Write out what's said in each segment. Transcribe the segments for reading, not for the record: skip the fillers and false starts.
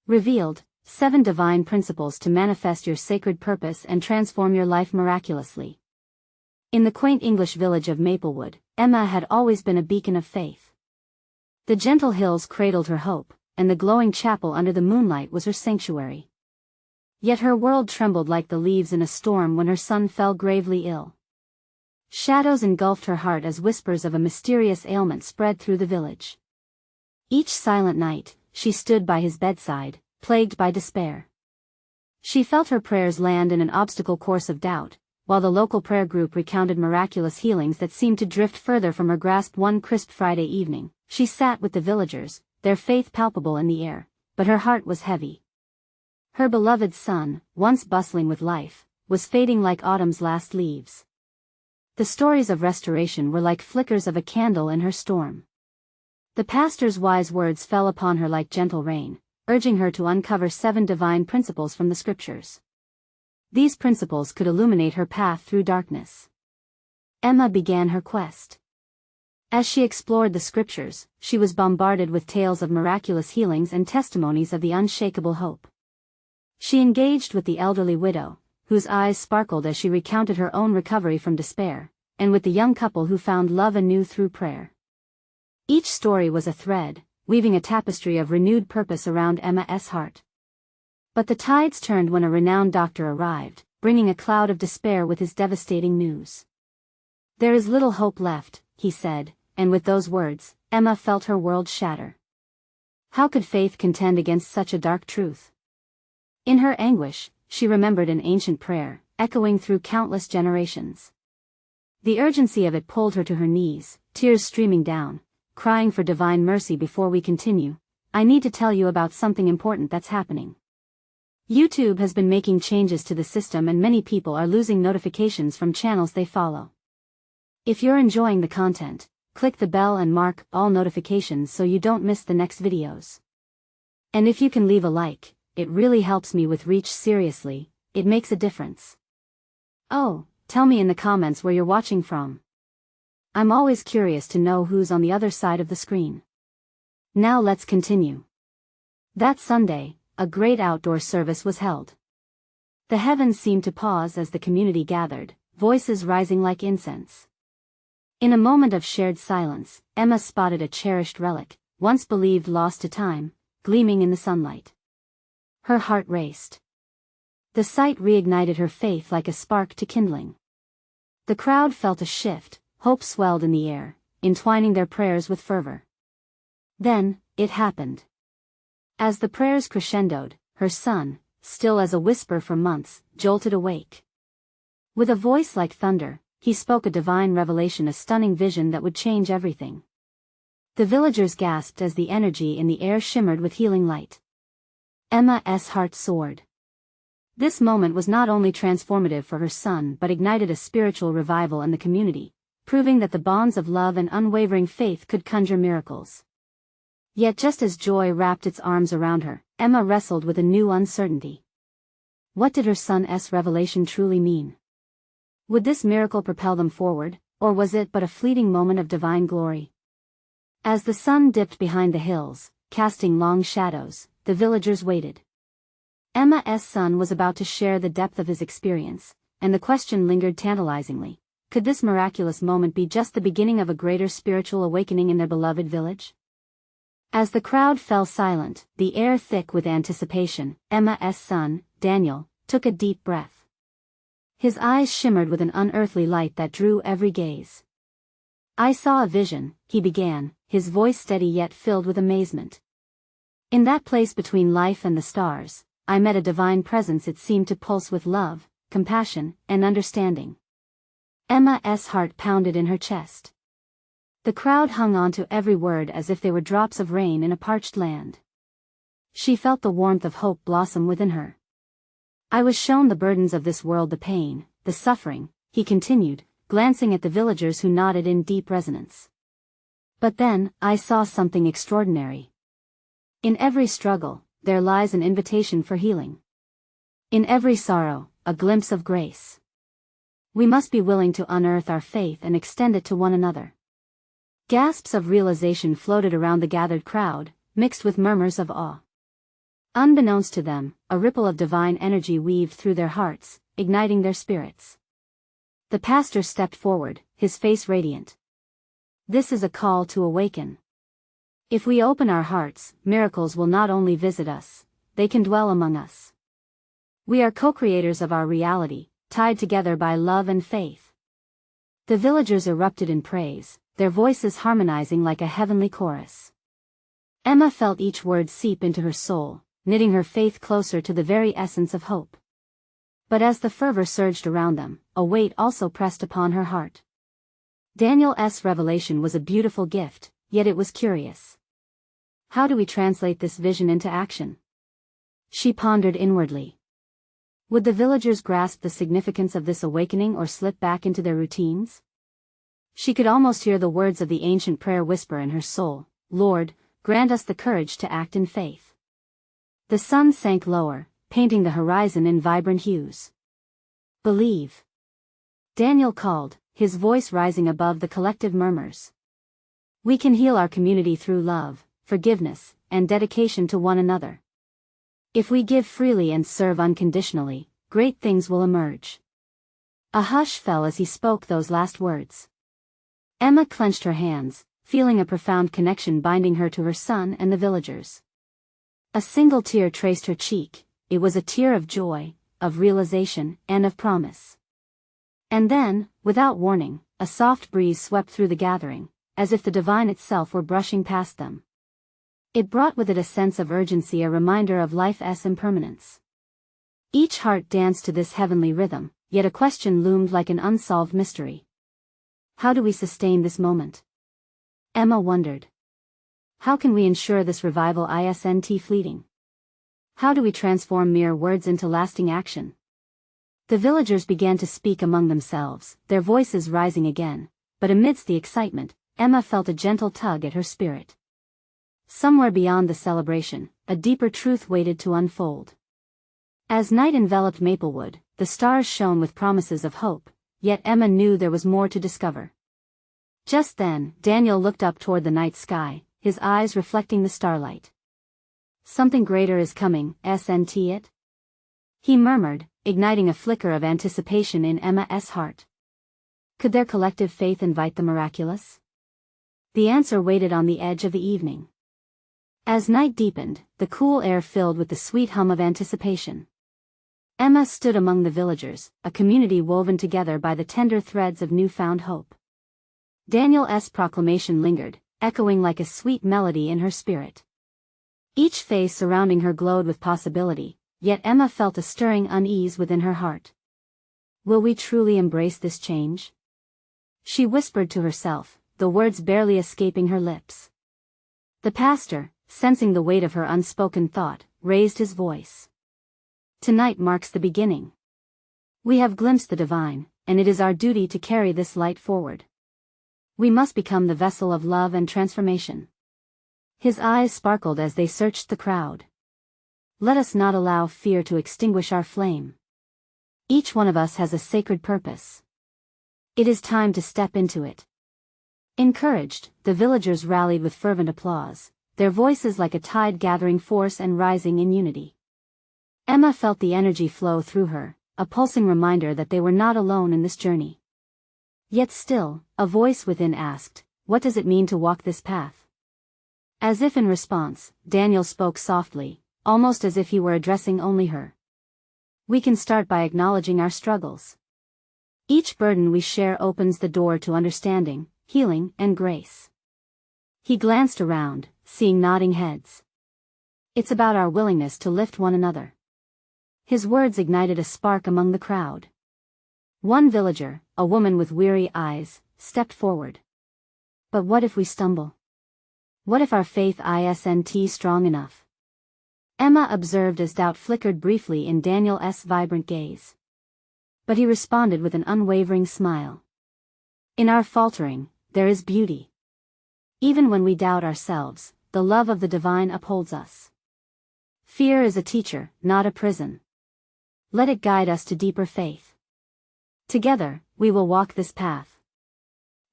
Revealed, 7 divine principles to manifest your sacred purpose and transform your life miraculously. In the quaint English village of Maplewood, Emma had always been a beacon of faith. The gentle hills cradled her hope, and the glowing chapel under the moonlight was her sanctuary. Yet her world trembled like the leaves in a storm when her son fell gravely ill. Shadows engulfed her heart as whispers of a mysterious ailment spread through the village. Each silent night, she stood by his bedside, plagued by despair. She felt her prayers land in an obstacle course of doubt, while the local prayer group recounted miraculous healings that seemed to drift further from her grasp. One crisp Friday evening, she sat with the villagers, their faith palpable in the air, but her heart was heavy. Her beloved son, once bustling with life, was fading like autumn's last leaves. The stories of restoration were like flickers of a candle in her storm. The pastor's wise words fell upon her like gentle rain, urging her to uncover 7 divine principles from the scriptures. These principles could illuminate her path through darkness. Emma began her quest. As she explored the scriptures, she was bombarded with tales of miraculous healings and testimonies of the unshakable hope. She engaged with the elderly widow, whose eyes sparkled as she recounted her own recovery from despair, and with the young couple who found love anew through prayer. Each story was a thread, weaving a tapestry of renewed purpose around Emma's heart. But the tides turned when a renowned doctor arrived, bringing a cloud of despair with his devastating news. "There is little hope left," he said, and with those words, Emma felt her world shatter. How could faith contend against such a dark truth? In her anguish, she remembered an ancient prayer, echoing through countless generations. The urgency of it pulled her to her knees, tears streaming down, crying for divine mercy. "Before we continue, I need to tell you about something important that's happening. YouTube has been making changes to the system and many people are losing notifications from channels they follow. If you're enjoying the content, click the bell and mark all notifications so you don't miss the next videos. And if you can leave a like, it really helps me with reach. Seriously, it makes a difference. Oh, tell me in the comments where you're watching from. I'm always curious to know who's on the other side of the screen. Now let's continue. That Sunday, a great outdoor service was held. The heavens seemed to pause as the community gathered, voices rising like incense. In a moment of shared silence, Emma spotted a cherished relic, once believed lost to time, gleaming in the sunlight. Her heart raced. The sight reignited her faith like a spark to kindling. The crowd felt a shift, hope swelled in the air, entwining their prayers with fervor. Then, it happened. As the prayers crescendoed, her son, still as a whisper for months, jolted awake. With a voice like thunder, he spoke a divine revelation, a stunning vision that would change everything. The villagers gasped as the energy in the air shimmered with healing light. Emma's heart soared. This moment was not only transformative for her son but ignited a spiritual revival in the community, proving that the bonds of love and unwavering faith could conjure miracles. Yet just as joy wrapped its arms around her, Emma wrestled with a new uncertainty. What did her son's revelation truly mean? Would this miracle propel them forward, or was it but a fleeting moment of divine glory? As the sun dipped behind the hills, casting long shadows, the villagers waited. Emma's son was about to share the depth of his experience, and the question lingered tantalizingly. Could this miraculous moment be just the beginning of a greater spiritual awakening in their beloved village? As the crowd fell silent, the air thick with anticipation, Emma's son, Daniel, took a deep breath. His eyes shimmered with an unearthly light that drew every gaze. "I saw a vision," he began, his voice steady yet filled with amazement. "In that place between life and the stars, I met a divine presence. It seemed to pulse with love, compassion, and understanding." Emma's heart pounded in her chest. The crowd hung on to every word as if they were drops of rain in a parched land. She felt the warmth of hope blossom within her. "I was shown the burdens of this world, the pain, the suffering," he continued, glancing at the villagers who nodded in deep resonance. "But then, I saw something extraordinary. In every struggle, there lies an invitation for healing. In every sorrow, a glimpse of grace. We must be willing to unearth our faith and extend it to one another." Gasps of realization floated around the gathered crowd, mixed with murmurs of awe. Unbeknownst to them, a ripple of divine energy weaved through their hearts, igniting their spirits. The pastor stepped forward, his face radiant. This is a call to awaken. If we open our hearts, miracles will not only visit us, they can dwell among us. We are co-creators of our reality, tied together by love and faith. The villagers erupted in praise, their voices harmonizing like a heavenly chorus. Emma felt each word seep into her soul, knitting her faith closer to the very essence of hope. But as the fervor surged around them, a weight also pressed upon her heart. Daniel's revelation was a beautiful gift, yet it was curious. How do we translate this vision into action? She pondered inwardly. Would the villagers grasp the significance of this awakening or slip back into their routines? She could almost hear the words of the ancient prayer whisper in her soul, "Lord, grant us the courage to act in faith." The sun sank lower, painting the horizon in vibrant hues. "Believe," Daniel called, his voice rising above the collective murmurs. "We can heal our community through love, forgiveness, and dedication to one another. If we give freely and serve unconditionally, great things will emerge." A hush fell as he spoke those last words. Emma clenched her hands, feeling a profound connection binding her to her son and the villagers. A single tear traced her cheek. It was a tear of joy, of realization, and of promise. And then, without warning, a soft breeze swept through the gathering, as if the divine itself were brushing past them. It brought with it a sense of urgency, a reminder of life's impermanence. Each heart danced to this heavenly rhythm, yet a question loomed like an unsolved mystery. How do we sustain this moment? Emma wondered. How can we ensure this revival isn't fleeting? How do we transform mere words into lasting action? The villagers began to speak among themselves, their voices rising again, but amidst the excitement, Emma felt a gentle tug at her spirit. Somewhere beyond the celebration, a deeper truth waited to unfold. As night enveloped Maplewood, the stars shone with promises of hope, yet Emma knew there was more to discover. Just then, Daniel looked up toward the night sky, his eyes reflecting the starlight. "Something greater is coming, isn't it?" he murmured, igniting a flicker of anticipation in Emma's heart. Could their collective faith invite the miraculous? The answer waited on the edge of the evening. As night deepened, the cool air filled with the sweet hum of anticipation. Emma stood among the villagers, a community woven together by the tender threads of newfound hope. Daniel's proclamation lingered, echoing like a sweet melody in her spirit. Each face surrounding her glowed with possibility, yet Emma felt a stirring unease within her heart. Will we truly embrace this change? She whispered to herself, the words barely escaping her lips. The pastor, sensing the weight of her unspoken thought, raised his voice. Tonight marks the beginning. We have glimpsed the divine, and it is our duty to carry this light forward. We must become the vessel of love and transformation. His eyes sparkled as they searched the crowd. Let us not allow fear to extinguish our flame. Each one of us has a sacred purpose. It is time to step into it. Encouraged, the villagers rallied with fervent applause, their voices like a tide gathering force and rising in unity. Emma felt the energy flow through her, a pulsing reminder that they were not alone in this journey. Yet still, a voice within asked, what does it mean to walk this path? As if in response, Daniel spoke softly, almost as if he were addressing only her. We can start by acknowledging our struggles. Each burden we share opens the door to understanding, healing, and grace. He glanced around, seeing nodding heads. It's about our willingness to lift one another. His words ignited a spark among the crowd. One villager, a woman with weary eyes, stepped forward. But what if we stumble? What if our faith isn't strong enough? Emma observed as doubt flickered briefly in Daniel's vibrant gaze. But he responded with an unwavering smile. In our faltering, there is beauty. Even when we doubt ourselves, the love of the divine upholds us. Fear is a teacher, not a prison. Let it guide us to deeper faith. Together, we will walk this path.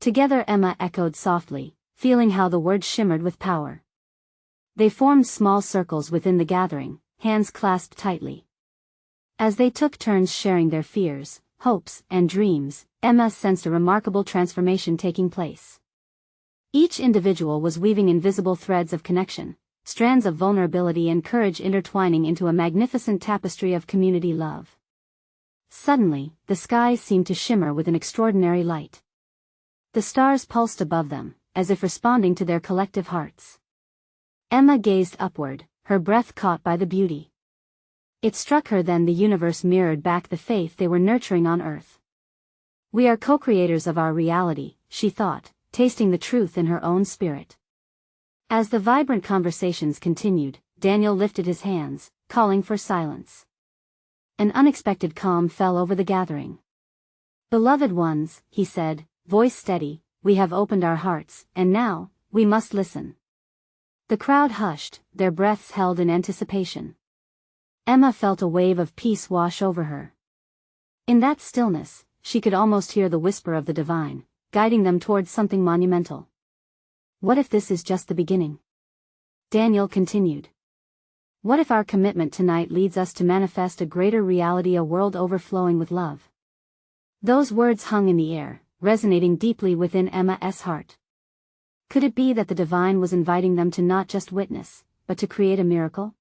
Together, Emma echoed softly, feeling how the words shimmered with power. They formed small circles within the gathering, hands clasped tightly. As they took turns sharing their fears, hopes, and dreams, Emma sensed a remarkable transformation taking place. Each individual was weaving invisible threads of connection, strands of vulnerability and courage intertwining into a magnificent tapestry of community love. Suddenly, the sky seemed to shimmer with an extraordinary light. The stars pulsed above them, as if responding to their collective hearts. Emma gazed upward, her breath caught by the beauty. It struck her then the universe mirrored back the faith they were nurturing on Earth. We are co-creators of our reality, she thought, tasting the truth in her own spirit. As the vibrant conversations continued, Daniel lifted his hands, calling for silence. An unexpected calm fell over the gathering. "Beloved ones," he said, voice steady, "we have opened our hearts, and now, we must listen." The crowd hushed, their breaths held in anticipation. Emma felt a wave of peace wash over her. In that stillness, she could almost hear the whisper of the divine, guiding them towards something monumental. What if this is just the beginning? Daniel continued. What if our commitment tonight leads us to manifest a greater reality, a world overflowing with love? Those words hung in the air, resonating deeply within Emma's heart. Could it be that the divine was inviting them to not just witness, but to create a miracle?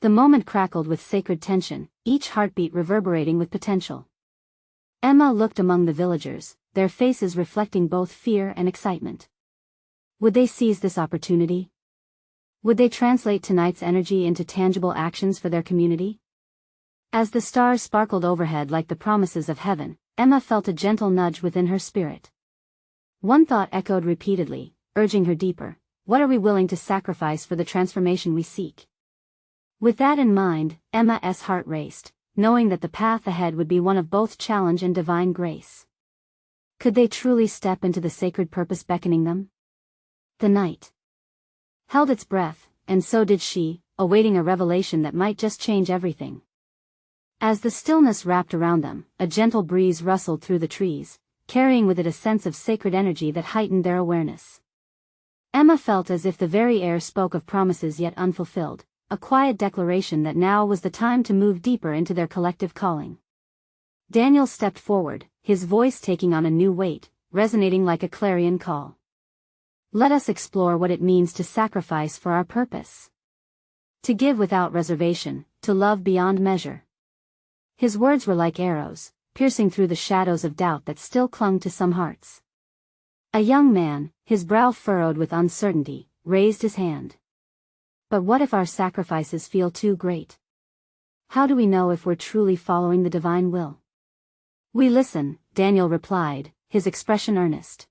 The moment crackled with sacred tension, each heartbeat reverberating with potential. Emma looked among the villagers, their faces reflecting both fear and excitement. Would they seize this opportunity? Would they translate tonight's energy into tangible actions for their community? As the stars sparkled overhead like the promises of heaven, Emma felt a gentle nudge within her spirit. One thought echoed repeatedly, urging her deeper. What are we willing to sacrifice for the transformation we seek? With that in mind, Emma's heart raced, knowing that the path ahead would be one of both challenge and divine grace. Could they truly step into the sacred purpose beckoning them? The night held its breath, and so did she, awaiting a revelation that might just change everything. As the stillness wrapped around them, a gentle breeze rustled through the trees, carrying with it a sense of sacred energy that heightened their awareness. Emma felt as if the very air spoke of promises yet unfulfilled, a quiet declaration that now was the time to move deeper into their collective calling. Daniel stepped forward, his voice taking on a new weight, resonating like a clarion call. Let us explore what it means to sacrifice for our purpose. To give without reservation, to love beyond measure. His words were like arrows, piercing through the shadows of doubt that still clung to some hearts. A young man, his brow furrowed with uncertainty, raised his hand. But what if our sacrifices feel too great? How do we know if we're truly following the divine will? We listen, Daniel replied, his expression earnest.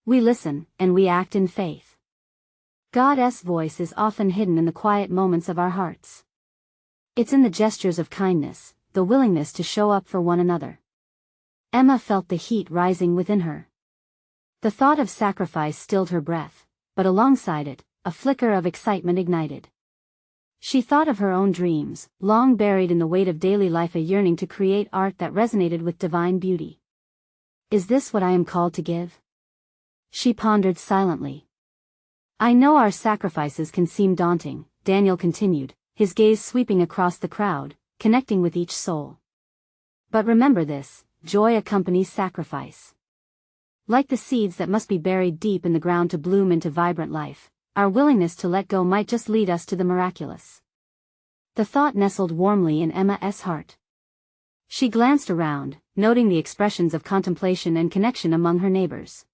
We listen, and we act in faith. God's voice is often hidden in the quiet moments of our hearts. It's in the gestures of kindness, the willingness to show up for one another. Emma felt the heat rising within her. The thought of sacrifice stilled her breath, but alongside it, a flicker of excitement ignited. She thought of her own dreams, long buried in the weight of daily life, a yearning to create art that resonated with divine beauty. Is this what I am called to give? She pondered silently. I know our sacrifices can seem daunting, Daniel continued, his gaze sweeping across the crowd, connecting with each soul. But remember this, joy accompanies sacrifice. Like the seeds that must be buried deep in the ground to bloom into vibrant life, our willingness to let go might just lead us to the miraculous. The thought nestled warmly in Emma's heart. She glanced around, noting the expressions of contemplation and connection among her neighbors.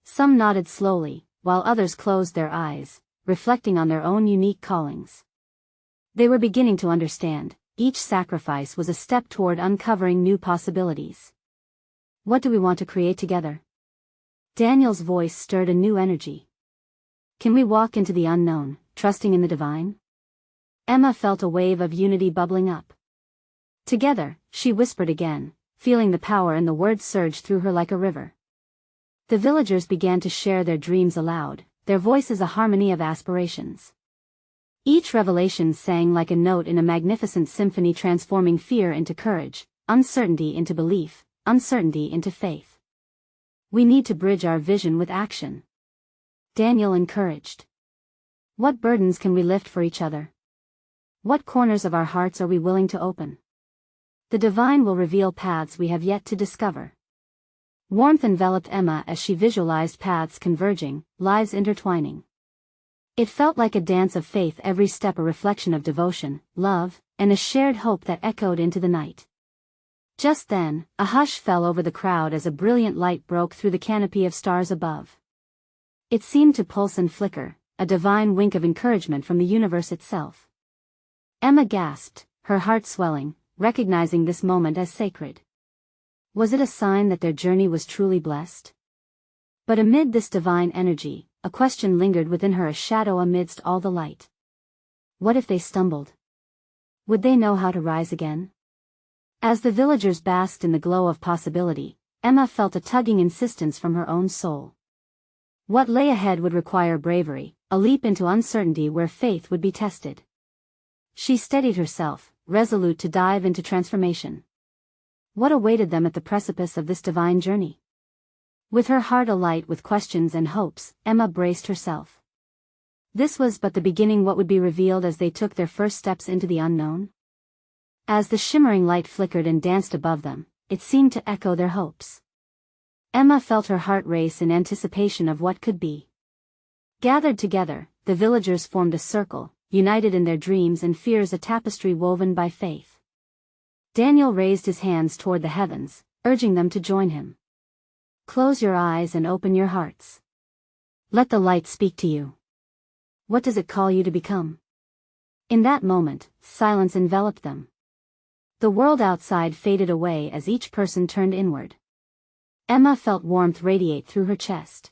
Some nodded slowly, while others closed their eyes, reflecting on their own unique callings. They were beginning to understand, each sacrifice was a step toward uncovering new possibilities. What do we want to create together? Daniel's voice stirred a new energy. Can we walk into the unknown, trusting in the divine? Emma felt a wave of unity bubbling up. Together, she whispered again, feeling the power in the words surge through her like a river. The villagers began to share their dreams aloud, their voices a harmony of aspirations. Each revelation sang like a note in a magnificent symphony, transforming fear into courage, uncertainty into belief, uncertainty into faith. We need to bridge our vision with action. Daniel encouraged. What burdens can we lift for each other? What corners of our hearts are we willing to open? The divine will reveal paths we have yet to discover. Warmth enveloped Emma as she visualized paths converging, lives intertwining. It felt like a dance of faith, every step a reflection of devotion, love, and a shared hope that echoed into the night. Just then, a hush fell over the crowd as a brilliant light broke through the canopy of stars above. It seemed to pulse and flicker, a divine wink of encouragement from the universe itself. Emma gasped, her heart swelling, recognizing this moment as sacred. Was it a sign that their journey was truly blessed? But amid this divine energy, a question lingered within her, a shadow amidst all the light. What if they stumbled? Would they know how to rise again? As the villagers basked in the glow of possibility, Emma felt a tugging insistence from her own soul. What lay ahead would require bravery, a leap into uncertainty where faith would be tested. She steadied herself, resolute to dive into transformation. What awaited them at the precipice of this divine journey? With her heart alight with questions and hopes, Emma braced herself. This was but the beginning. What would be revealed as they took their first steps into the unknown? As the shimmering light flickered and danced above them, it seemed to echo their hopes. Emma felt her heart race in anticipation of what could be. Gathered together, the villagers formed a circle, united in their dreams and fears, a tapestry woven by faith. Daniel raised his hands toward the heavens, urging them to join him. Close your eyes and open your hearts. Let the light speak to you. What does it call you to become? In that moment, silence enveloped them. The world outside faded away as each person turned inward. Emma felt warmth radiate through her chest.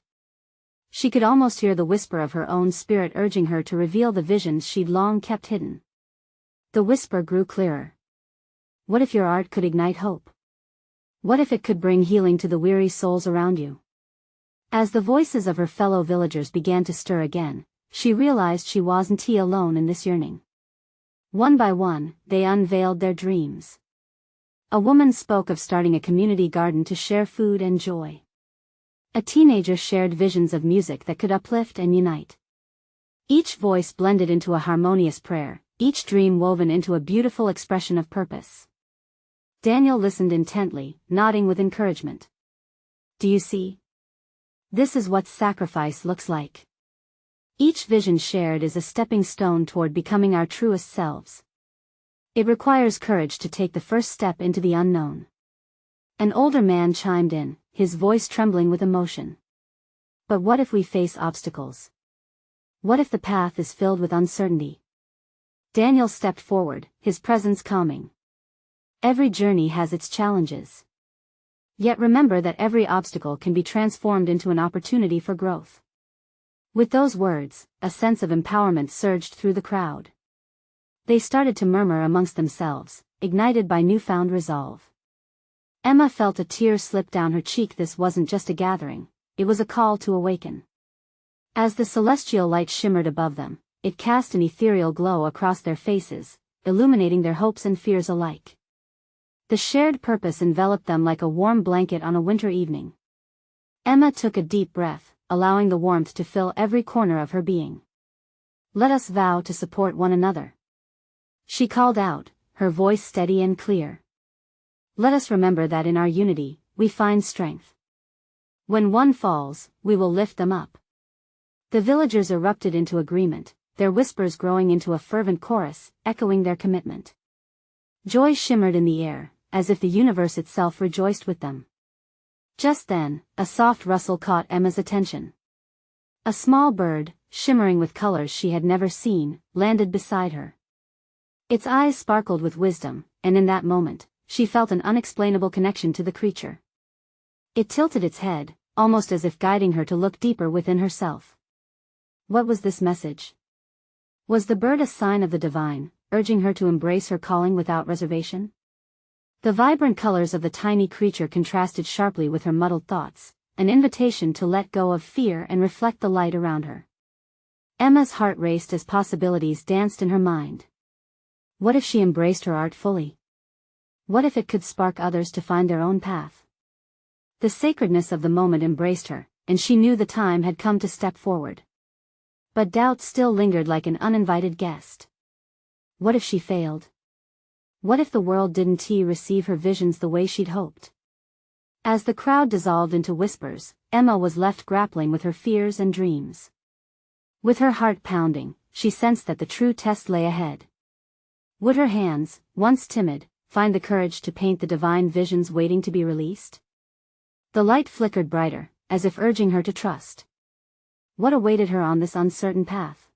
She could almost hear the whisper of her own spirit urging her to reveal the visions she'd long kept hidden. The whisper grew clearer. What if your art could ignite hope? What if it could bring healing to the weary souls around you? As the voices of her fellow villagers began to stir again, she realized she wasn't alone in this yearning. One by one, they unveiled their dreams. A woman spoke of starting a community garden to share food and joy. A teenager shared visions of music that could uplift and unite. Each voice blended into a harmonious prayer, each dream woven into a beautiful expression of purpose. Daniel listened intently, nodding with encouragement. Do you see? This is what sacrifice looks like. Each vision shared is a stepping stone toward becoming our truest selves. It requires courage to take the first step into the unknown. An older man chimed in, his voice trembling with emotion. But what if we face obstacles? What if the path is filled with uncertainty? Daniel stepped forward, his presence calming. Every journey has its challenges. Yet remember that every obstacle can be transformed into an opportunity for growth. With those words, a sense of empowerment surged through the crowd. They started to murmur amongst themselves, ignited by newfound resolve. Emma felt a tear slip down her cheek. This wasn't just a gathering, it was a call to awaken. As the celestial light shimmered above them, it cast an ethereal glow across their faces, illuminating their hopes and fears alike. The shared purpose enveloped them like a warm blanket on a winter evening. Emma took a deep breath, allowing the warmth to fill every corner of her being. Let us vow to support one another. She called out, her voice steady and clear. Let us remember that in our unity, we find strength. When one falls, we will lift them up. The villagers erupted into agreement, their whispers growing into a fervent chorus, echoing their commitment. Joy shimmered in the air, as if the universe itself rejoiced with them. Just then, a soft rustle caught Emma's attention. A small bird, shimmering with colors she had never seen, landed beside her. Its eyes sparkled with wisdom, and in that moment, she felt an unexplainable connection to the creature. It tilted its head, almost as if guiding her to look deeper within herself. What was this message? Was the bird a sign of the divine, urging her to embrace her calling without reservation? The vibrant colors of the tiny creature contrasted sharply with her muddled thoughts, an invitation to let go of fear and reflect the light around her. Emma's heart raced as possibilities danced in her mind. What if she embraced her art fully? What if it could spark others to find their own path? The sacredness of the moment embraced her, and she knew the time had come to step forward. But doubt still lingered like an uninvited guest. What if she failed? What if the world didn't receive her visions the way she'd hoped? As the crowd dissolved into whispers, Emma was left grappling with her fears and dreams. With her heart pounding, she sensed that the true test lay ahead. Would her hands, once timid, find the courage to paint the divine visions waiting to be released? The light flickered brighter, as if urging her to trust. What awaited her on this uncertain path?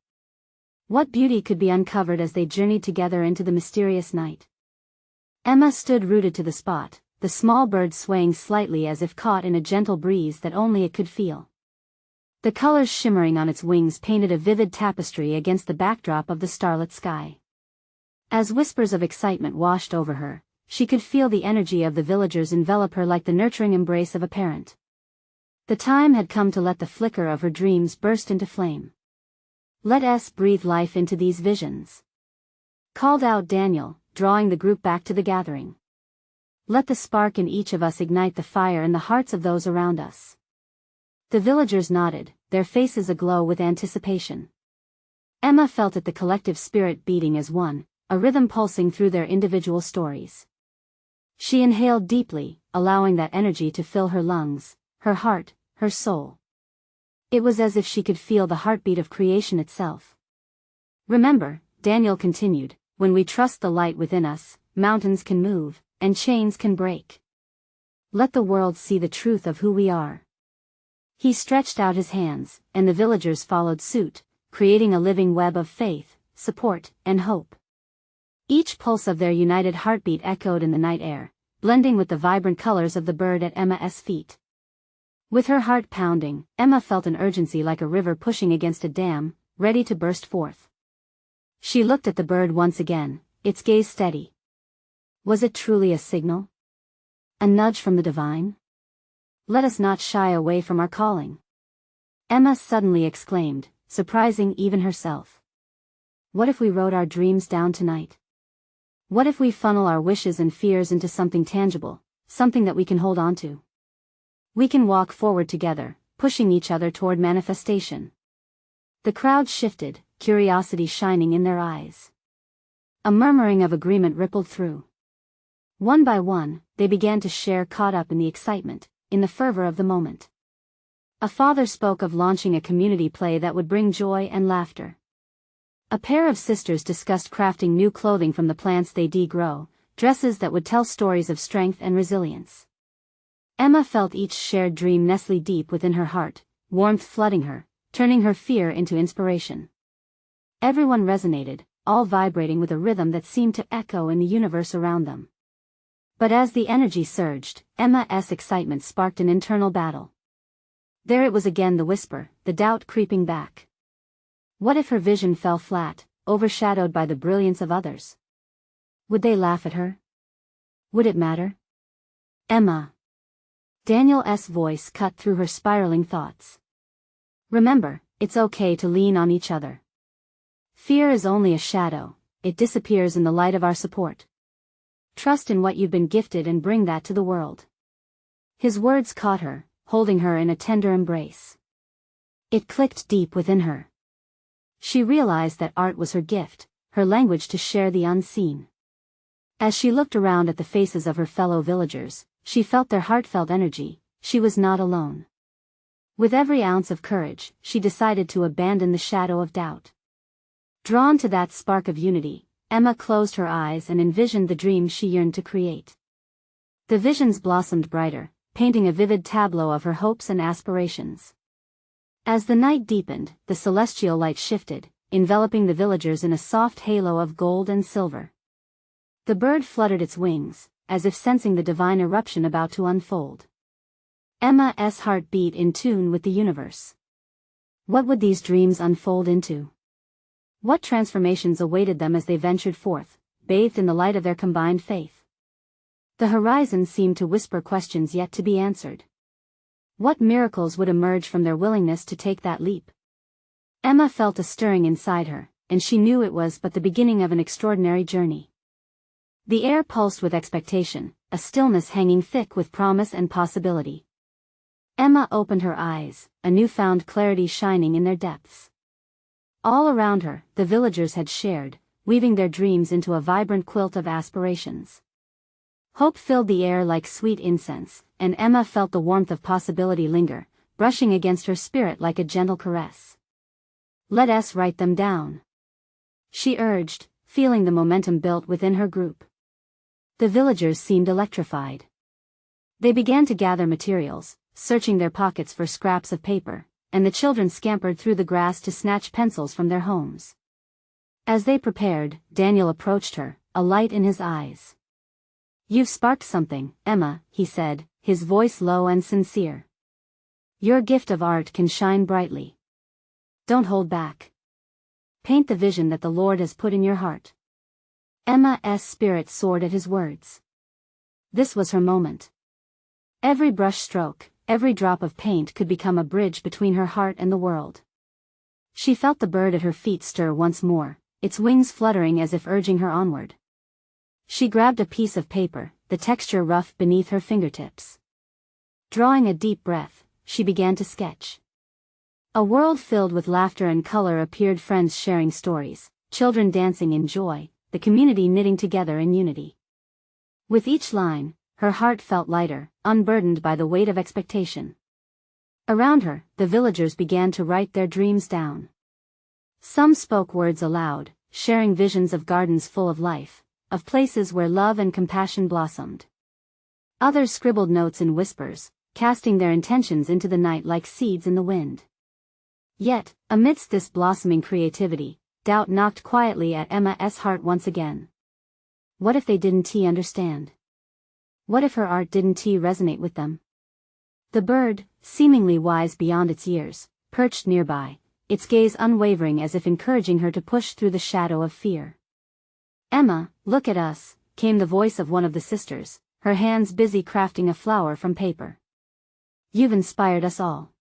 What beauty could be uncovered as they journeyed together into the mysterious night? Emma stood rooted to the spot, the small bird swaying slightly as if caught in a gentle breeze that only it could feel. The colors shimmering on its wings painted a vivid tapestry against the backdrop of the starlit sky. As whispers of excitement washed over her, she could feel the energy of the villagers envelop her like the nurturing embrace of a parent. The time had come to let the flicker of her dreams burst into flame. "Let us breathe life into these visions," called out Daniel, drawing the group back to the gathering. "Let the spark in each of us ignite the fire in the hearts of those around us." The villagers nodded, their faces aglow with anticipation. Emma felt it, the collective spirit beating as one, a rhythm pulsing through their individual stories. She inhaled deeply, allowing that energy to fill her lungs, her heart, her soul. It was as if she could feel the heartbeat of creation itself. "Remember," Daniel continued, "when we trust the light within us, mountains can move, and chains can break. Let the world see the truth of who we are." He stretched out his hands, and the villagers followed suit, creating a living web of faith, support, and hope. Each pulse of their united heartbeat echoed in the night air, blending with the vibrant colors of the bird at Emma's feet. With her heart pounding, Emma felt an urgency like a river pushing against a dam, ready to burst forth. She looked at the bird once again, its gaze steady. Was it truly a signal? A nudge from the divine? Let us not shy away from our calling. Emma suddenly exclaimed, surprising even herself. What if we wrote our dreams down tonight? What if we funnel our wishes and fears into something tangible, something that we can hold on to? We can walk forward together, pushing each other toward manifestation. The crowd shifted, curiosity shining in their eyes. A murmuring of agreement rippled through. One by one, they began to share, caught up in the excitement, in the fervor of the moment. A father spoke of launching a community play that would bring joy and laughter. A pair of sisters discussed crafting new clothing from the plants they grow, dresses that would tell stories of strength and resilience. Emma felt each shared dream nestle deep within her heart, warmth flooding her, turning her fear into inspiration. Everyone resonated, all vibrating with a rhythm that seemed to echo in the universe around them. But as the energy surged, Emma's excitement sparked an internal battle. There it was again, the whisper, the doubt creeping back. What if her vision fell flat, overshadowed by the brilliance of others? Would they laugh at her? Would it matter? Emma. Daniel's voice cut through her spiraling thoughts. Remember, it's okay to lean on each other. Fear is only a shadow, it disappears in the light of our support. Trust in what you've been gifted and bring that to the world. His words caught her, holding her in a tender embrace. It clicked deep within her. She realized that art was her gift, her language to share the unseen. As she looked around at the faces of her fellow villagers, she felt their heartfelt energy. She was not alone. With every ounce of courage, she decided to abandon the shadow of doubt. Drawn to that spark of unity, Emma closed her eyes and envisioned the dream she yearned to create. The visions blossomed brighter, painting a vivid tableau of her hopes and aspirations. As the night deepened, the celestial light shifted, enveloping the villagers in a soft halo of gold and silver. The bird fluttered its wings, as if sensing the divine eruption about to unfold. Emma's heart beat in tune with the universe. What would these dreams unfold into? What transformations awaited them as they ventured forth, bathed in the light of their combined faith? The horizon seemed to whisper questions yet to be answered. What miracles would emerge from their willingness to take that leap? Emma felt a stirring inside her, and she knew it was but the beginning of an extraordinary journey. The air pulsed with expectation, a stillness hanging thick with promise and possibility. Emma opened her eyes, a newfound clarity shining in their depths. All around her, the villagers had shared, weaving their dreams into a vibrant quilt of aspirations. Hope filled the air like sweet incense, and Emma felt the warmth of possibility linger, brushing against her spirit like a gentle caress. "Let us write them down," she urged, feeling the momentum built within her group. The villagers seemed electrified. They began to gather materials, searching their pockets for scraps of paper, and the children scampered through the grass to snatch pencils from their homes. As they prepared, Daniel approached her, a light in his eyes. "You've sparked something, Emma," he said, his voice low and sincere. "Your gift of art can shine brightly. Don't hold back. Paint the vision that the Lord has put in your heart." Emma's spirit soared at his words. This was her moment. Every brush stroke, every drop of paint could become a bridge between her heart and the world. She felt the bird at her feet stir once more, its wings fluttering as if urging her onward. She grabbed a piece of paper, the texture rough beneath her fingertips. Drawing a deep breath, she began to sketch. A world filled with laughter and color appeared, friends sharing stories, children dancing in joy, the community knitting together in unity. With each line, her heart felt lighter, unburdened by the weight of expectation. Around her, the villagers began to write their dreams down. Some spoke words aloud, sharing visions of gardens full of life, of places where love and compassion blossomed. Others scribbled notes in whispers, casting their intentions into the night like seeds in the wind. Yet, amidst this blossoming creativity, doubt knocked quietly at Emma's heart once again. What if they didn't understand? What if her art didn't resonate with them? The bird, seemingly wise beyond its years, perched nearby, its gaze unwavering as if encouraging her to push through the shadow of fear. "Emma, look at us," came the voice of one of the sisters, her hands busy crafting a flower from paper. "You've inspired us all.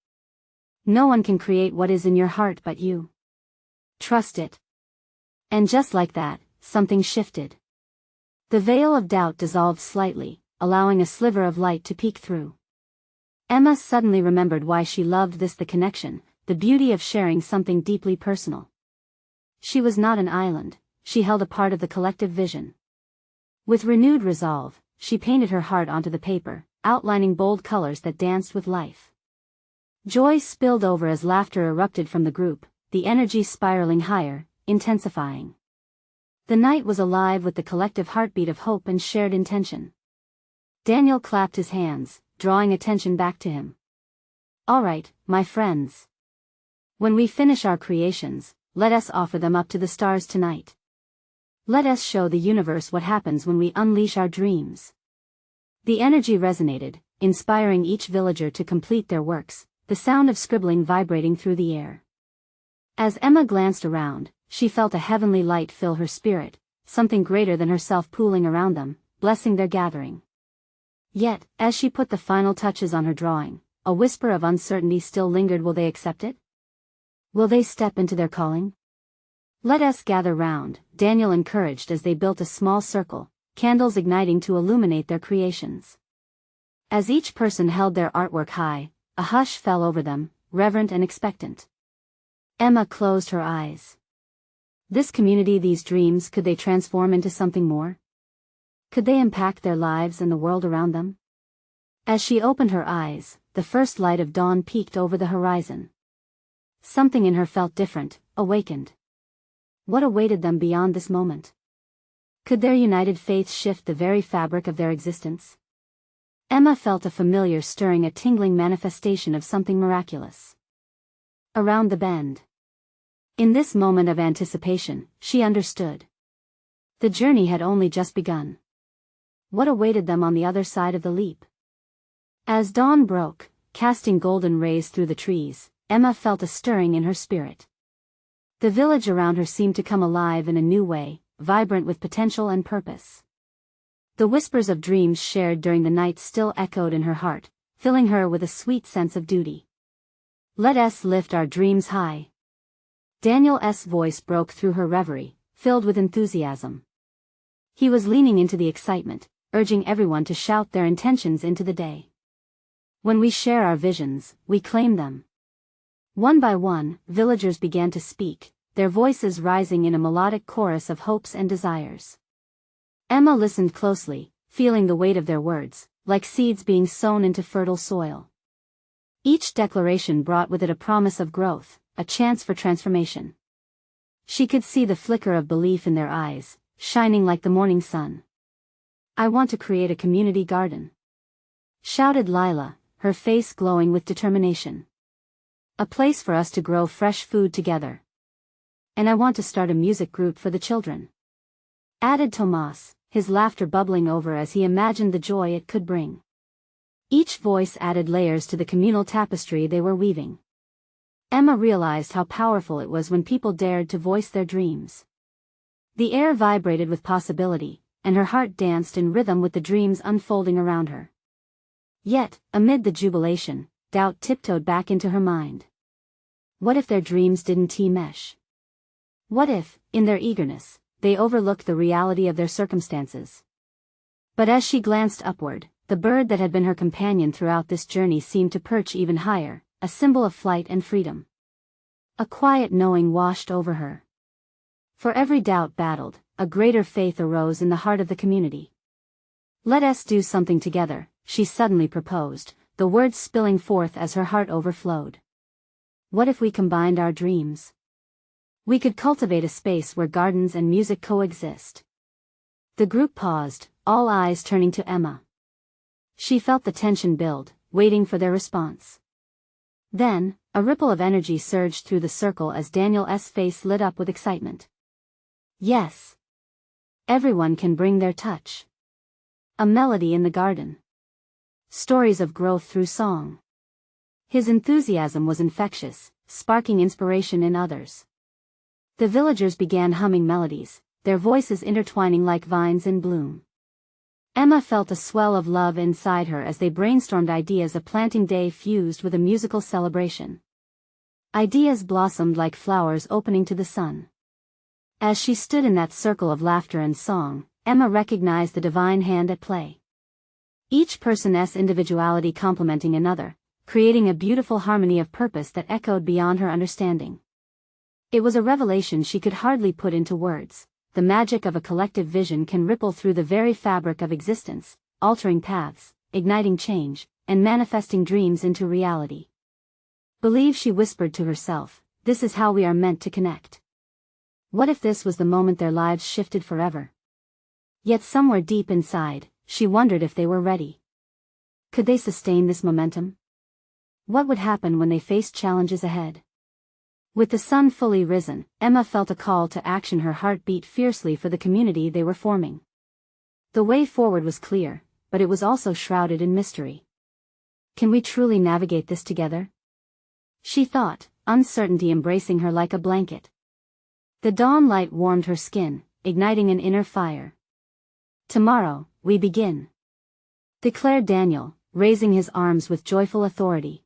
No one can create what is in your heart but you. Trust it." And just like that, something shifted. The veil of doubt dissolved slightly, allowing a sliver of light to peek through. Emma suddenly remembered why she loved this: the connection, the beauty of sharing something deeply personal. She was not an island, she held a part of the collective vision. With renewed resolve, she painted her heart onto the paper, outlining bold colors that danced with life. Joy spilled over as laughter erupted from the group, the energy spiraling higher, intensifying. The night was alive with the collective heartbeat of hope and shared intention. Daniel clapped his hands, drawing attention back to him. "All right, my friends. When we finish our creations, let us offer them up to the stars tonight. Let us show the universe what happens when we unleash our dreams." The energy resonated, inspiring each villager to complete their works, the sound of scribbling vibrating through the air. As Emma glanced around, she felt a heavenly light fill her spirit, something greater than herself pooling around them, blessing their gathering. Yet, as she put the final touches on her drawing, a whisper of uncertainty still lingered. Will they accept it? Will they step into their calling? "Let us gather round," Daniel encouraged as they built a small circle, candles igniting to illuminate their creations. As each person held their artwork high, a hush fell over them, reverent and expectant. Emma closed her eyes. This community, these dreams, could they transform into something more? Could they impact their lives and the world around them? As she opened her eyes, the first light of dawn peeked over the horizon. Something in her felt different, awakened. What awaited them beyond this moment? Could their united faith shift the very fabric of their existence? Emma felt a familiar stirring, a tingling manifestation of something miraculous. Around the bend. In this moment of anticipation, she understood. The journey had only just begun. What awaited them on the other side of the leap? As dawn broke, casting golden rays through the trees, Emma felt a stirring in her spirit. The village around her seemed to come alive in a new way, vibrant with potential and purpose. The whispers of dreams shared during the night still echoed in her heart, filling her with a sweet sense of duty. "Let us lift our dreams high." Daniel's voice broke through her reverie, filled with enthusiasm. He was leaning into the excitement, urging everyone to shout their intentions into the day. "When we share our visions, we claim them." One by one, villagers began to speak, their voices rising in a melodic chorus of hopes and desires. Emma listened closely, feeling the weight of their words, like seeds being sown into fertile soil. Each declaration brought with it a promise of growth, a chance for transformation. She could see the flicker of belief in their eyes, shining like the morning sun. "I want to create a community garden," shouted Lila, her face glowing with determination. "A place for us to grow fresh food together. And I want to start a music group for the children," added Tomas, his laughter bubbling over as he imagined the joy it could bring. Each voice added layers to the communal tapestry they were weaving. Emma realized how powerful it was when people dared to voice their dreams. The air vibrated with possibility, and her heart danced in rhythm with the dreams unfolding around her. Yet, amid the jubilation, doubt tiptoed back into her mind. What if their dreams didn't mesh? What if, in their eagerness, they overlooked the reality of their circumstances? But as she glanced upward, the bird that had been her companion throughout this journey seemed to perch even higher, a symbol of flight and freedom. A quiet knowing washed over her. For every doubt battled, a greater faith arose in the heart of the community. "Let us do something together," she suddenly proposed, the words spilling forth as her heart overflowed. "What if we combined our dreams? We could cultivate a space where gardens and music coexist." The group paused, all eyes turning to Emma. She felt the tension build, waiting for their response. Then, a ripple of energy surged through the circle as Daniel's face lit up with excitement. "Yes. Everyone can bring their touch. A melody in the garden. Stories of growth through song." His enthusiasm was infectious, sparking inspiration in others. The villagers began humming melodies, their voices intertwining like vines in bloom. Emma felt a swell of love inside her as they brainstormed ideas. A planting day fused with a musical celebration. Ideas blossomed like flowers opening to the sun. As she stood in that circle of laughter and song, Emma recognized the divine hand at play. Each person's individuality complementing another, creating a beautiful harmony of purpose that echoed beyond her understanding. It was a revelation she could hardly put into words. The magic of a collective vision can ripple through the very fabric of existence, altering paths, igniting change, and manifesting dreams into reality. "Believe," she whispered to herself, "this is how we are meant to connect." What if this was the moment their lives shifted forever? Yet somewhere deep inside, she wondered if they were ready. Could they sustain this momentum? What would happen when they faced challenges ahead? With the sun fully risen, Emma felt a call to action. Her heart beat fiercely for the community they were forming. The way forward was clear, but it was also shrouded in mystery. Can we truly navigate this together? She thought, uncertainty embracing her like a blanket. The dawn light warmed her skin, igniting an inner fire. "Tomorrow, we begin," declared Daniel, raising his arms with joyful authority.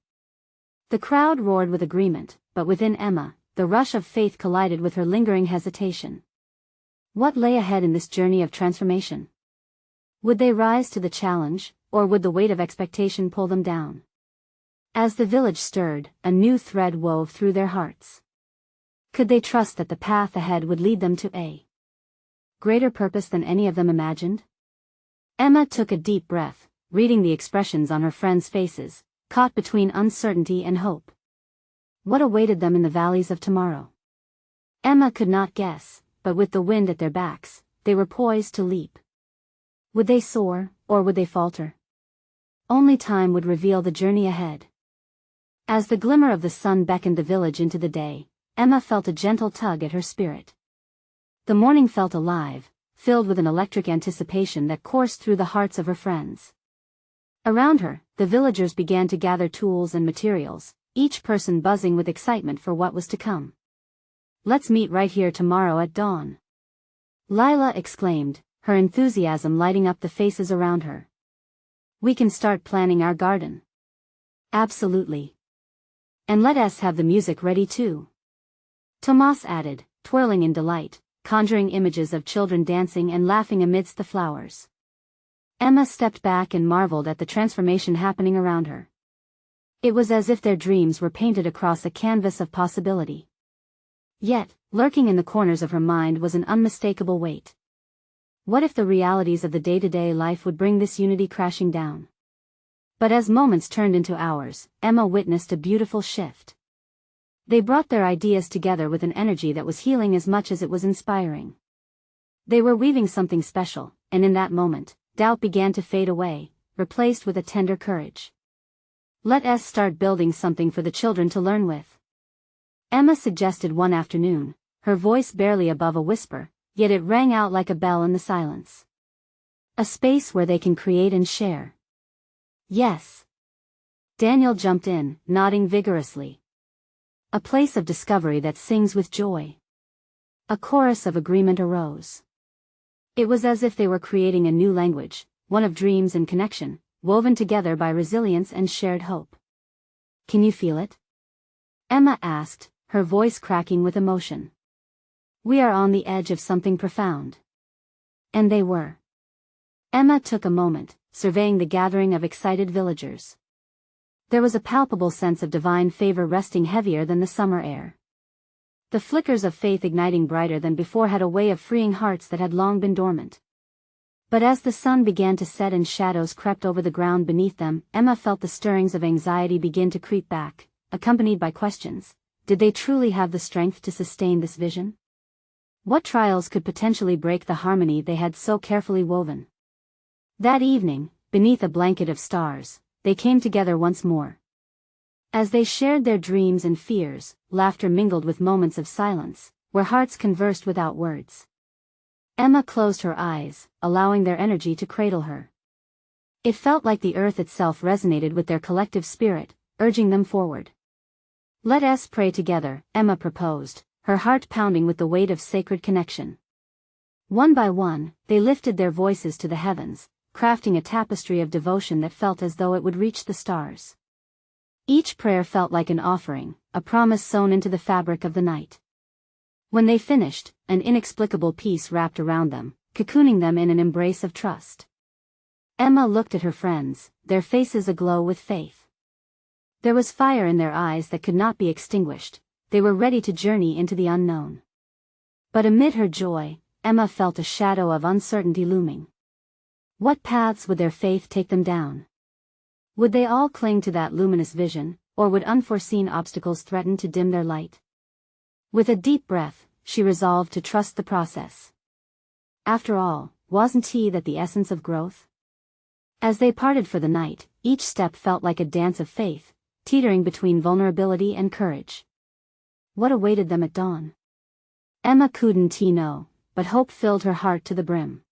The crowd roared with agreement, but within Emma, the rush of faith collided with her lingering hesitation. What lay ahead in this journey of transformation? Would they rise to the challenge, or would the weight of expectation pull them down? As the village stirred, a new thread wove through their hearts. Could they trust that the path ahead would lead them to a greater purpose than any of them imagined? Emma took a deep breath, reading the expressions on her friends' faces, caught between uncertainty and hope. What awaited them in the valleys of tomorrow? Emma could not guess, but with the wind at their backs, they were poised to leap. Would they soar, or would they falter? Only time would reveal the journey ahead. As the glimmer of the sun beckoned the village into the day, Emma felt a gentle tug at her spirit. The morning felt alive, filled with an electric anticipation that coursed through the hearts of her friends. Around her, the villagers began to gather tools and materials, each person buzzing with excitement for what was to come. "Let's meet right here tomorrow at dawn," Lila exclaimed, her enthusiasm lighting up the faces around her. "We can start planning our garden." "Absolutely. And let us have the music ready too," Tomas added, twirling in delight, conjuring images of children dancing and laughing amidst the flowers. Emma stepped back and marveled at the transformation happening around her. It was as if their dreams were painted across a canvas of possibility. Yet, lurking in the corners of her mind was an unmistakable weight. What if the realities of the day-to-day life would bring this unity crashing down? But as moments turned into hours, Emma witnessed a beautiful shift. They brought their ideas together with an energy that was healing as much as it was inspiring. They were weaving something special, and in that moment, doubt began to fade away, replaced with a tender courage. Let us start building something for the children to learn with. Emma suggested one afternoon, her voice barely above a whisper, yet it rang out like a bell in the silence. A space where they can create and share. Yes. Daniel jumped in, nodding vigorously. A place of discovery that sings with joy. A chorus of agreement arose. It was as if they were creating a new language, one of dreams and connection, woven together by resilience and shared hope. Can you feel it? Emma asked, her voice cracking with emotion. We are on the edge of something profound. And they were. Emma took a moment, surveying the gathering of excited villagers. There was a palpable sense of divine favor resting heavier than the summer air. The flickers of faith igniting brighter than before had a way of freeing hearts that had long been dormant. But as the sun began to set and shadows crept over the ground beneath them, Emma felt the stirrings of anxiety begin to creep back, accompanied by questions. Did they truly have the strength to sustain this vision? What trials could potentially break the harmony they had so carefully woven? That evening, beneath a blanket of stars, they came together once more. As they shared their dreams and fears, laughter mingled with moments of silence, where hearts conversed without words. Emma closed her eyes, allowing their energy to cradle her. It felt like the earth itself resonated with their collective spirit, urging them forward. Let us pray together, Emma proposed, her heart pounding with the weight of sacred connection. One by one, they lifted their voices to the heavens, crafting a tapestry of devotion that felt as though it would reach the stars. Each prayer felt like an offering, a promise sewn into the fabric of the night. When they finished, an inexplicable peace wrapped around them, cocooning them in an embrace of trust. Emma looked at her friends, their faces aglow with faith. There was fire in their eyes that could not be extinguished, they were ready to journey into the unknown. But amid her joy, Emma felt a shadow of uncertainty looming. What paths would their faith take them down? Would they all cling to that luminous vision, or would unforeseen obstacles threaten to dim their light? With a deep breath, she resolved to trust the process. After all, wasn't he that the essence of growth? As they parted for the night, each step felt like a dance of faith, teetering between vulnerability and courage. What awaited them at dawn? Emma couldn't know, but hope filled her heart to the brim.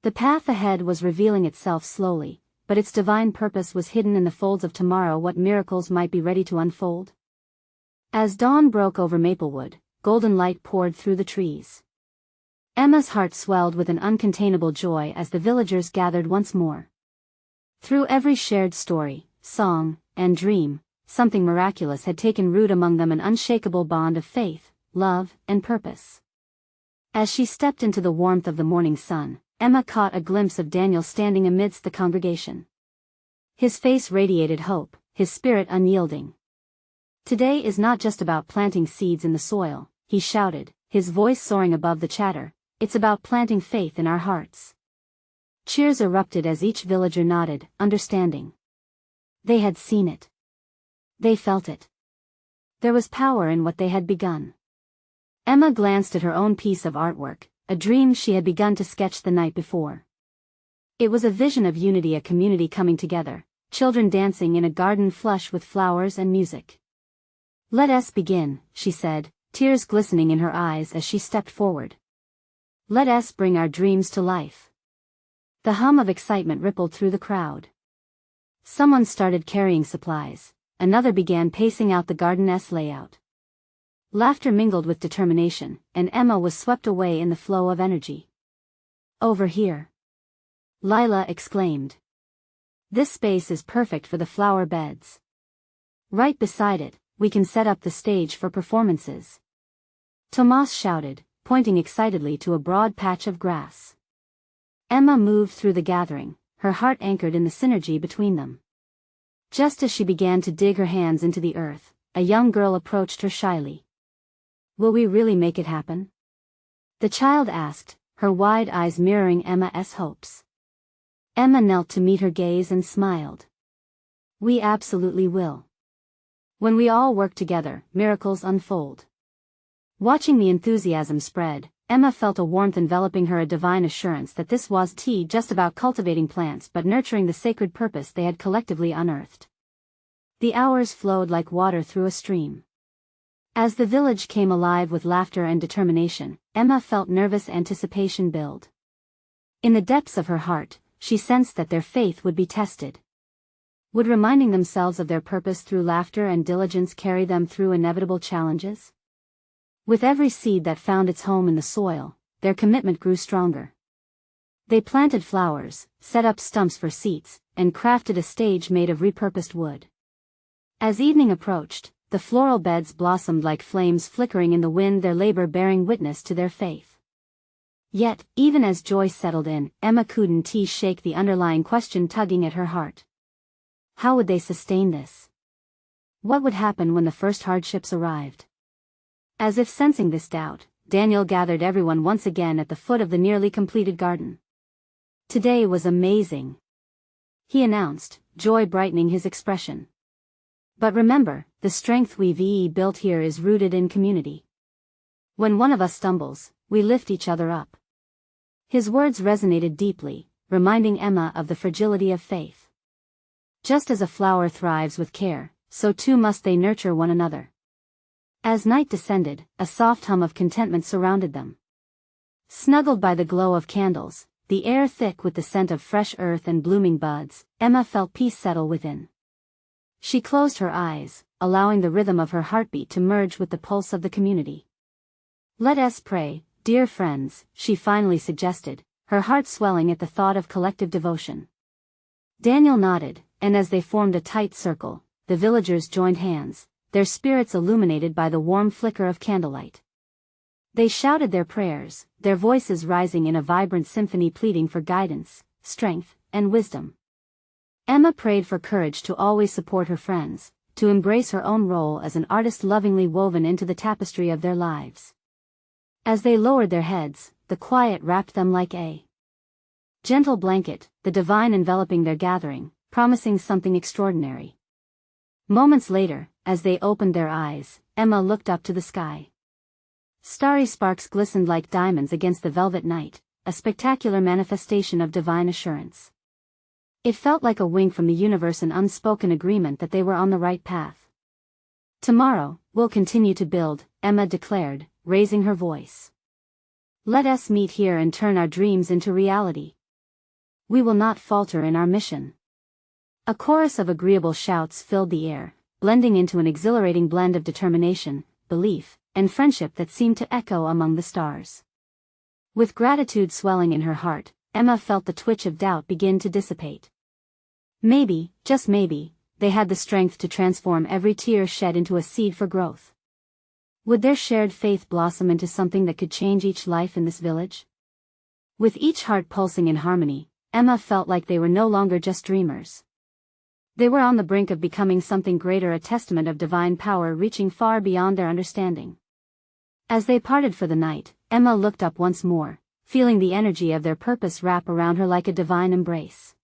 The path ahead was revealing itself slowly, but its divine purpose was hidden in the folds of tomorrow. What miracles might be ready to unfold? As dawn broke over Maplewood, golden light poured through the trees. Emma's heart swelled with an uncontainable joy as the villagers gathered once more. Through every shared story, song, and dream, something miraculous had taken root among them, an unshakable bond of faith, love, and purpose. As she stepped into the warmth of the morning sun, Emma caught a glimpse of Daniel standing amidst the congregation. His face radiated hope, his spirit unyielding. Today is not just about planting seeds in the soil, he shouted, his voice soaring above the chatter, it's about planting faith in our hearts. Cheers erupted as each villager nodded, understanding. They had seen it. They felt it. There was power in what they had begun. Emma glanced at her own piece of artwork, a dream she had begun to sketch the night before. It was a vision of unity, a community coming together, children dancing in a garden flush with flowers and music. Let us begin, she said, tears glistening in her eyes as she stepped forward. Let us bring our dreams to life. The hum of excitement rippled through the crowd. Someone started carrying supplies, another began pacing out the garden-esque layout. Laughter mingled with determination, and Emma was swept away in the flow of energy. Over here! Lila exclaimed. This space is perfect for the flower beds. Right beside it, we can set up the stage for performances. Tomas shouted, pointing excitedly to a broad patch of grass. Emma moved through the gathering, her heart anchored in the synergy between them. Just as she began to dig her hands into the earth, a young girl approached her shyly. Will we really make it happen? The child asked, her wide eyes mirroring Emma's hopes. Emma knelt to meet her gaze and smiled. We absolutely will. When we all work together, miracles unfold. Watching the enthusiasm spread, Emma felt a warmth enveloping her, a divine assurance that this wasn't just about cultivating plants but nurturing the sacred purpose they had collectively unearthed. The hours flowed like water through a stream. As the village came alive with laughter and determination, Emma felt nervous anticipation build. In the depths of her heart, she sensed that their faith would be tested. Would reminding themselves of their purpose through laughter and diligence carry them through inevitable challenges? With every seed that found its home in the soil, their commitment grew stronger. They planted flowers, set up stumps for seats, and crafted a stage made of repurposed wood. As evening approached, the floral beds blossomed like flames flickering in the wind, their labor bearing witness to their faith. Yet, even as joy settled in, Emma couldn't shake the underlying question tugging at her heart. How would they sustain this? What would happen when the first hardships arrived? As if sensing this doubt, Daniel gathered everyone once again at the foot of the nearly completed garden. Today was amazing, he announced, joy brightening his expression. But remember, the strength we've built here is rooted in community. When one of us stumbles, we lift each other up. His words resonated deeply, reminding Emma of the fragility of faith. Just as a flower thrives with care, so too must they nurture one another. As night descended, a soft hum of contentment surrounded them. Snuggled by the glow of candles, the air thick with the scent of fresh earth and blooming buds, Emma felt peace settle within. She closed her eyes, allowing the rhythm of her heartbeat to merge with the pulse of the community. Let us pray, dear friends, she finally suggested, her heart swelling at the thought of collective devotion. Daniel nodded, and as they formed a tight circle, the villagers joined hands, their spirits illuminated by the warm flicker of candlelight. They shouted their prayers, their voices rising in a vibrant symphony pleading for guidance, strength, and wisdom. Emma prayed for courage to always support her friends, to embrace her own role as an artist lovingly woven into the tapestry of their lives. As they lowered their heads, the quiet wrapped them like a gentle blanket, the divine enveloping their gathering, promising something extraordinary. Moments later, as they opened their eyes, Emma looked up to the sky. Starry sparks glistened like diamonds against the velvet night, a spectacular manifestation of divine assurance. It felt like a wink from the universe, an unspoken agreement that they were on the right path. Tomorrow, we'll continue to build, Emma declared, raising her voice. Let us meet here and turn our dreams into reality. We will not falter in our mission. A chorus of agreeable shouts filled the air, blending into an exhilarating blend of determination, belief, and friendship that seemed to echo among the stars. With gratitude swelling in her heart, Emma felt the twitch of doubt begin to dissipate. Maybe, just maybe, they had the strength to transform every tear shed into a seed for growth. Would their shared faith blossom into something that could change each life in this village? With each heart pulsing in harmony, Emma felt like they were no longer just dreamers. They were on the brink of becoming something greater, a testament of divine power reaching far beyond their understanding. As they parted for the night, Emma looked up once more, feeling the energy of their purpose wrap around her like a divine embrace.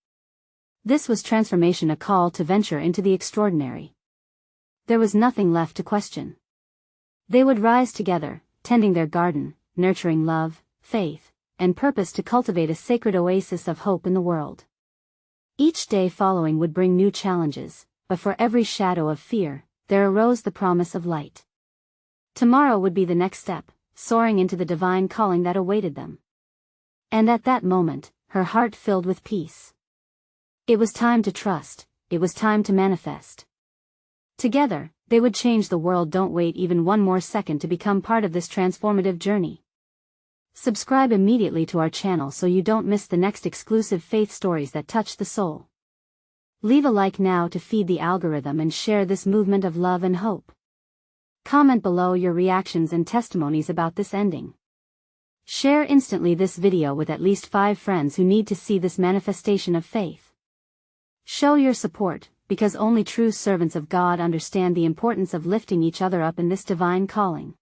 This was transformation, a call to venture into the extraordinary. There was nothing left to question. They would rise together, tending their garden, nurturing love, faith, and purpose to cultivate a sacred oasis of hope in the world. Each day following would bring new challenges, but for every shadow of fear, there arose the promise of light. Tomorrow would be the next step, soaring into the divine calling that awaited them. And at that moment, her heart filled with peace. It was time to trust, it was time to manifest. Together, they would change the world. Don't wait even one more second to become part of this transformative journey. Subscribe immediately to our channel so you don't miss the next exclusive faith stories that touch the soul. Leave a like now to feed the algorithm and share this movement of love and hope. Comment below your reactions and testimonies about this ending. Share instantly this video with at least 5 friends who need to see this manifestation of faith. Show your support, because only true servants of God understand the importance of lifting each other up in this divine calling.